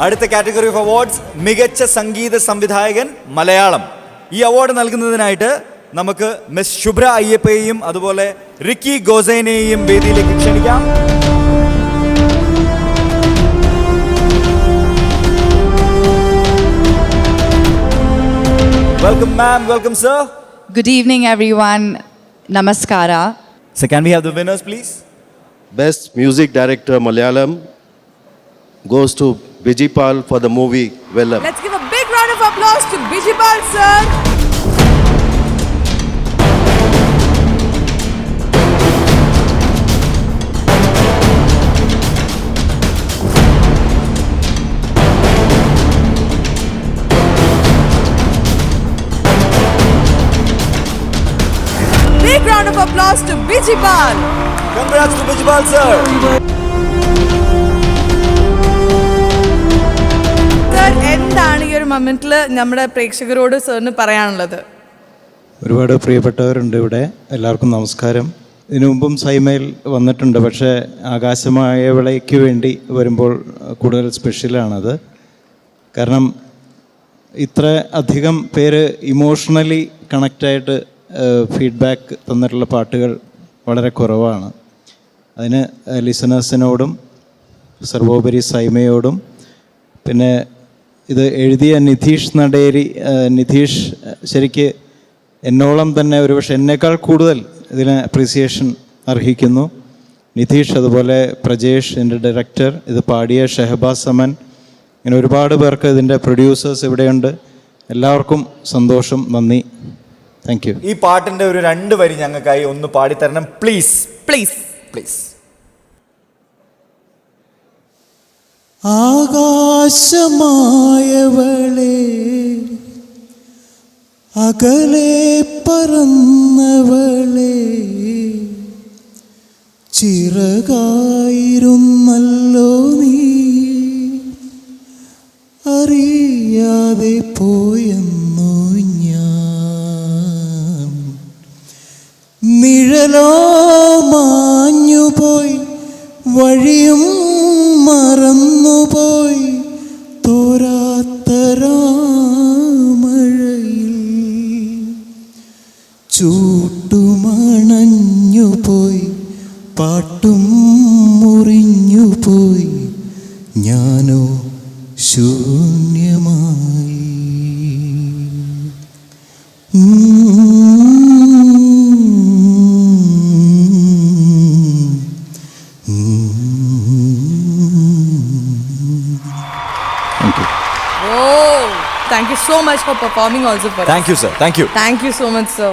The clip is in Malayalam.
അടുത്ത കാറ്റഗറി ഓഫ് അവാർഡ്സ് മികച്ച സംഗീത സംവിധായകൻ മലയാളം. ഈ അവാർഡ് നൽകുന്നതിനായിട്ട് നമുക്ക് മിസ് ശുഭ്ര അയ്യപ്പയെയും അതുപോലെ റിക്കി ഗോസൈനെയും വേദിയിലേക്ക് ക്ഷണിക്കാം. Welcome ma'am, welcome sir. Good evening everyone. Namaskara. So can we have the winners please? Best Music Director Malayalam goes to Bijipal for the movie Vellam. Let's give a big round of applause to Bijipal sir. Big round of applause to Bijipal. Congrats to Bijipal sir. Sir, എന്താണ് ഈ ഒരു മൊമെന്റിൽ നമ്മുടെ പ്രേക്ഷകരോട് സാറിന് പറയാനുള്ളത്? ഒരുപാട് പ്രിയപ്പെട്ടവരുണ്ട് ഇവിടെ. എല്ലാവർക്കും നമസ്കാരം. ഇതിനു മുമ്പും സൈമയിൽ വന്നിട്ടുണ്ട്, പക്ഷേ ആകാശമായവളയ്ക്ക് വേണ്ടി വരുമ്പോൾ കൂടുതൽ സ്പെഷ്യലാണത്. കാരണം ഇത്ര അധികം പേര് ഇമോഷണലി കണക്റ്റായിട്ട് ഫീഡ്ബാക്ക് തന്നിട്ടുള്ള പാട്ടുകൾ വളരെ കുറവാണ്. അതിന് ലിസണേഴ്സിനോടും സർവോപരി സൈമയോടും പിന്നെ ഇത് എഴുതിയ നിധീഷ് നടേരി, നിധീഷ് ശരിക്ക് എന്നോളം തന്നെ ഒരുപക്ഷെ എന്നേക്കാൾ കൂടുതൽ ഇതിന് അപ്രീസിയേഷൻ അർഹിക്കുന്നു. നിധീഷ്, അതുപോലെ പ്രജേഷ് എൻ്റെ ഡയറക്ടർ, ഇത് പാടിയ ഷെഹബാസ് സമൻ, ഇങ്ങനെ ഒരുപാട് പേർക്ക് ഇതിൻ്റെ പ്രൊഡ്യൂസേഴ്സ് ഇവിടെയുണ്ട്. എല്ലാവർക്കും സന്തോഷം, നന്ദി, താങ്ക് യു. ഈ പാട്ടിന്റെ ഒരു 2 വരി ഞങ്ങൾക്കായി ഒന്ന് പാടിത്തരണം പ്ലീസ്. Please please. ആകാശമായവളെ, അകലെ പറന്നവളെ, ചിറകായിരുന്നല്ലോ നീ, അറിയാതെ പോയെന്നു ഞാൻ. നിഴലോ മാഞ്ഞുപോയി, വഴിയും മറന്നുപോയി, തോരാത്തരാമഴയിൽ ചൂട്ടുമണഞ്ഞുപോയി, പാട്ടും മുറിഞ്ഞുപോയി, ഞാനോ ശൂന്യമായി. Thank you so much for performing also for us. Thank you sir. Thank you. Thank you so much sir.